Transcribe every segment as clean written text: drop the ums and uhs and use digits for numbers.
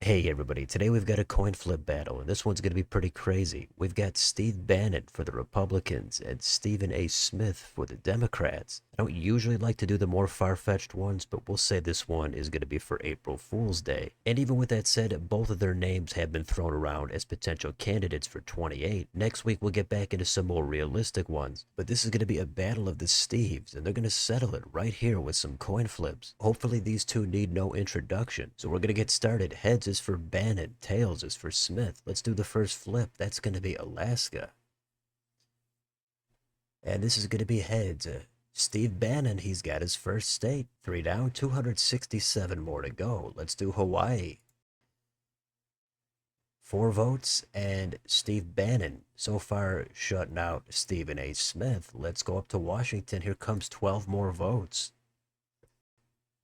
Hey everybody, today we've got a coin flip battle, and this one's going to be pretty crazy. We've got Steve Bannon for the Republicans and Stephen A. Smith for the Democrats. I don't usually like to do the more far-fetched ones, but we'll say this one is going to be for April Fool's Day. And even with that said, both of their names have been thrown around as potential candidates for 28. Next week we'll get back into some more realistic ones, but this is going to be a battle of the Steves, and they're going to settle it right here with some coin flips. Hopefully these two need no introduction, so we're going to get started. Heads is for Bannon, tails is for Smith. Let's do the first flip. That's going to be Alaska. And this is going to be heads. Steve Bannon, he's got his first state. 3 down, 267 more to go. Let's do Hawaii. 4 votes, and Steve Bannon so far shutting out Stephen A. Smith. Let's go up to Washington. Here comes 12 more votes.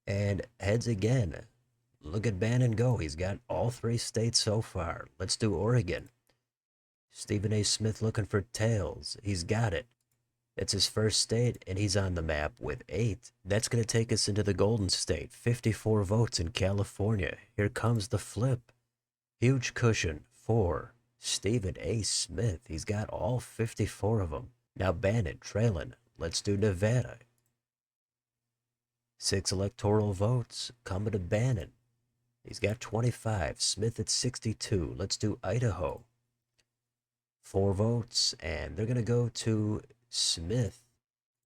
And heads again. Look at Bannon go. He's got all 3 states so far. Let's do Oregon. Stephen A. Smith looking for tails. He's got it. It's his first state, and he's on the map with 8. That's going to take us into the Golden State. 54 votes in California. Here comes the flip. Huge cushion for Stephen A. Smith. He's got all 54 of them. Now Bannon trailing. Let's do Nevada. 6 electoral votes coming to Bannon. He's got 25. Smith at 62. Let's do Idaho. 4 votes, and they're going to go to Smith.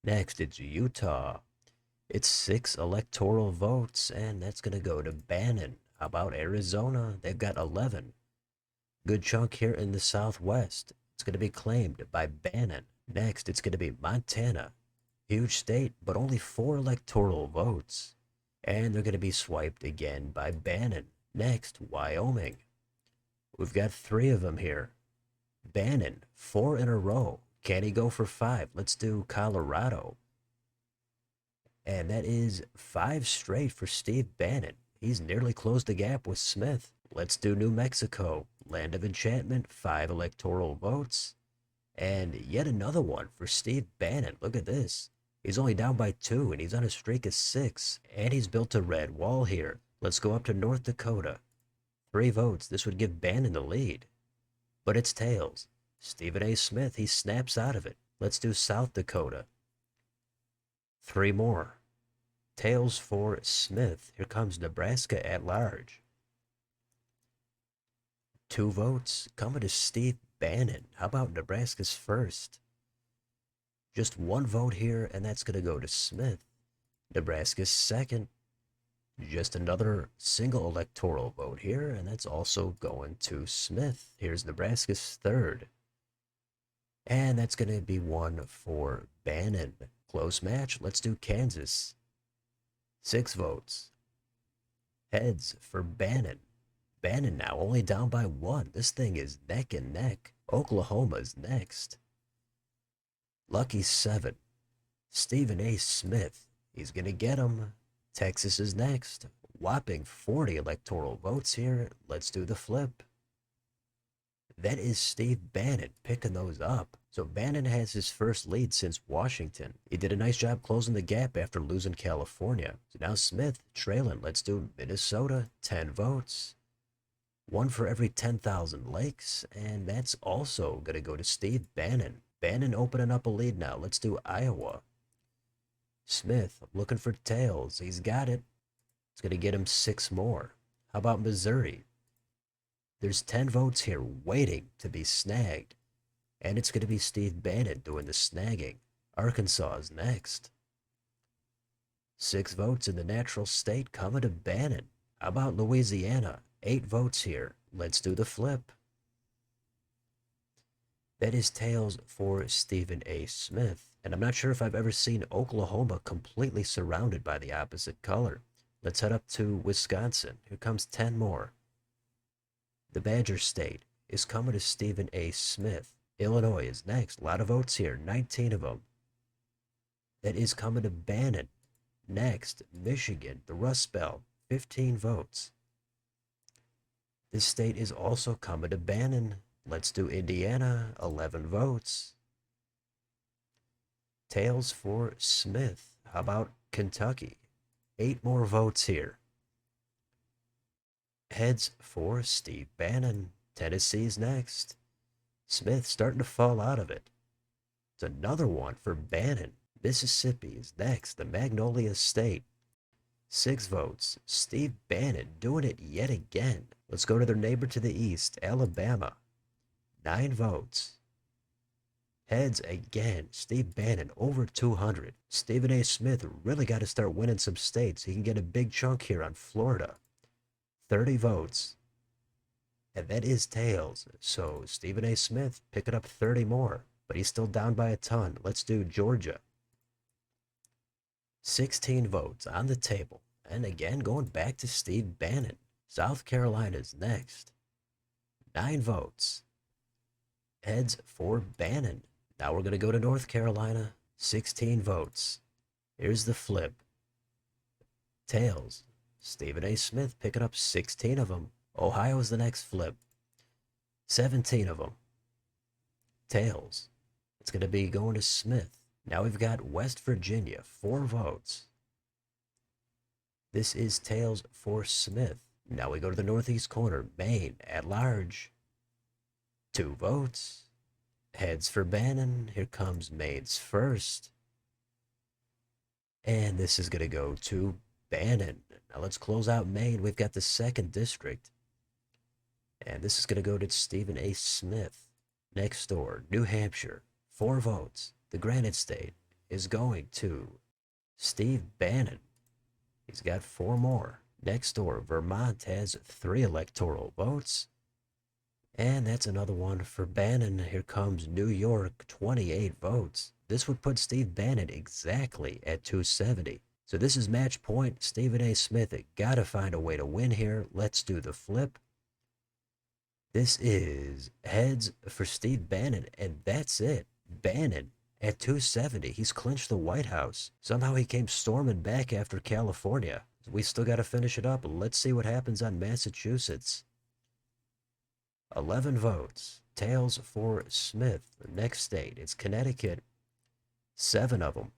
Next, it's Utah. It's 6 electoral votes, and that's going to go to Bannon. How about Arizona? They've got 11. Good chunk here in the Southwest. It's going to be claimed by Bannon. Next, it's going to be Montana. Huge state, but only 4 electoral votes. And they're going to be swiped again by Bannon. Next, Wyoming. We've got 3 of them here. Bannon, 4 in a row. Can he go for 5? Let's do Colorado. And that is 5 straight for Steve Bannon. He's nearly closed the gap with Smith. Let's do New Mexico. Land of Enchantment, 5 electoral votes. And yet another one for Steve Bannon. Look at this. He's only down by 2, and he's on a streak of 6. And he's built a red wall here. Let's go up to North Dakota. 3 votes. This would give Bannon the lead. But it's tails. Stephen A. Smith, he snaps out of it. Let's do South Dakota. 3 more. Tails for Smith. Here comes Nebraska at large. 2 votes coming to Steve Bannon. How about Nebraska's first? Just 1 vote here, and that's going to go to Smith. Nebraska's second. Just another single electoral vote here, and that's also going to Smith. Here's Nebraska's third. And that's going to be 1 for Bannon. Close match. Let's do Kansas. 6 votes. Heads for Bannon. Bannon now only down by 1. This thing is neck and neck. Oklahoma's next. Lucky 7. Stephen A. Smith. He's going to get him. Texas is next. Whopping 40 electoral votes here. Let's do the flip. That is Steve Bannon picking those up. So Bannon has his first lead since Washington. He did a nice job closing the gap after losing California. So now Smith trailing. Let's do Minnesota. 10 votes. 1 for every 10,000 lakes. And that's also going to go to Steve Bannon. Bannon opening up a lead now. Let's do Iowa. Smith looking for tails. He's got it. It's going to get him 6 more. How about Missouri? There's 10 votes here waiting to be snagged. And it's going to be Steve Bannon doing the snagging. Arkansas is next. 6 votes in the natural state coming to Bannon. How about Louisiana? 8 votes here. Let's do the flip. That is tails for Stephen A. Smith. And I'm not sure if I've ever seen Oklahoma completely surrounded by the opposite color. Let's head up to Wisconsin. Here comes 10 more. The Badger State is coming to Stephen A. Smith. Illinois is next. A lot of votes here. 19 of them. That is coming to Bannon. Next, Michigan, the Rust Belt. 15 votes. This state is also coming to Bannon. Let's do Indiana, 11 votes. Tails for Smith. How about Kentucky? 8 more votes here. Heads for Steve Bannon. Tennessee's next. Smith starting to fall out of it. It's another one for Bannon. Mississippi is next, the Magnolia State. 6 votes. Steve Bannon doing it yet again. Let's go to their neighbor to the east, Alabama. 9 votes. Heads again. Steve Bannon over 200. Stephen A. Smith really got to start winning some states. He can get a big chunk here on Florida. 30 votes. And that is tails. So Stephen A. Smith picking up 30 more. But he's still down by a ton. Let's do Georgia. 16 votes on the table. And again, going back to Steve Bannon. South Carolina's next. 9 votes. Heads for Bannon. Now we're going to go to North Carolina. 16 votes. Here's the flip. Tails. Stephen A. Smith picking up 16 of them. Ohio's the next flip. 17 of them. Tails. It's going to be going to Smith. Now we've got West Virginia. 4 votes. This is tails for Smith. Now we go to the northeast corner. Maine at large. 2 votes. Heads for Bannon. Here comes Maine's first. And this is going to go to Bannon. Now let's close out Maine. We've got the 2nd district. And this is going to go to Stephen A. Smith. Next door, New Hampshire. 4 votes. The Granite State is going to Steve Bannon. He's got 4 more. Next door, Vermont has 3 electoral votes. And that's another one for Bannon. Here comes New York, 28 votes. This would put Steve Bannon exactly at 270. So this is match point. Stephen A. Smith gotta find a way to win here. Let's do the flip. This is heads for Steve Bannon, and that's it. Bannon at 270. He's clinched the White House. Somehow he came storming back after California. We still got to finish it up. Let's see what happens on Massachusetts. 11 votes. Tails for Smith. The next state, it's Connecticut. 7 of them.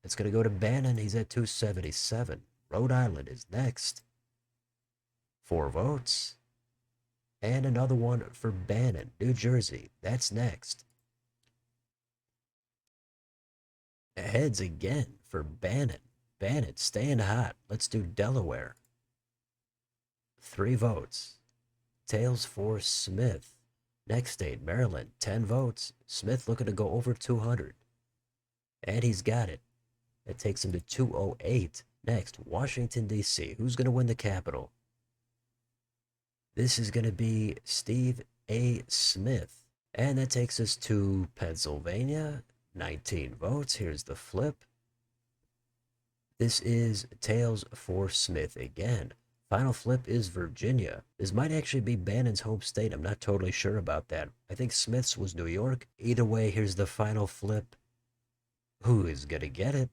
It's going to go to Bannon. He's at 277. Rhode Island is next. 4 votes. And another one for Bannon. New Jersey, that's next. Heads again for Bannon. Bannon staying hot. Let's do Delaware. 3 votes. Tails for Smith. Next state, Maryland, 10 votes. Smith looking to go over 200. And he's got it. That takes him to 208. Next, Washington, D.C. Who's going to win the Capitol? This is going to be Steve A. Smith. And that takes us to Pennsylvania. 19 votes. Here's the flip. This is tails for Smith again. Final flip is Virginia. This might actually be Bannon's home state. I'm not totally sure about that. I think Smith's was New York. Either way, here's the final flip. Who is going to get it?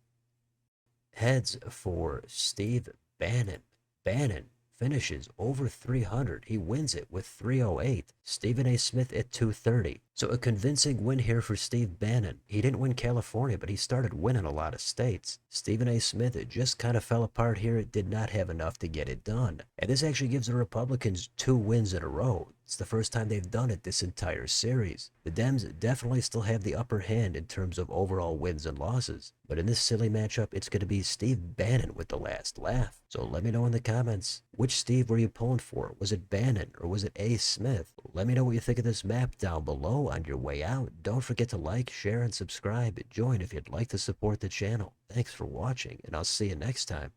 Heads for Steve Bannon. Bannon finishes over 300. He wins it with 308. Stephen A. Smith at 230. So a convincing win here for Steve Bannon. He didn't win California, but he started winning a lot of states. Stephen A. Smith, it just kind of fell apart here. It did not have enough to get it done. And this actually gives the Republicans 2 wins in a row. It's the first time they've done it this entire series. The Dems definitely still have the upper hand in terms of overall wins and losses. But in this silly matchup, it's going to be Steve Bannon with the last laugh. So let me know in the comments, which Steve were you pulling for? Was it Bannon or was it A. Smith? Let me know what you think of this map down below on your way out. Don't forget to like, share, and subscribe. Join if you'd like to support the channel. Thanks for watching, and I'll see you next time.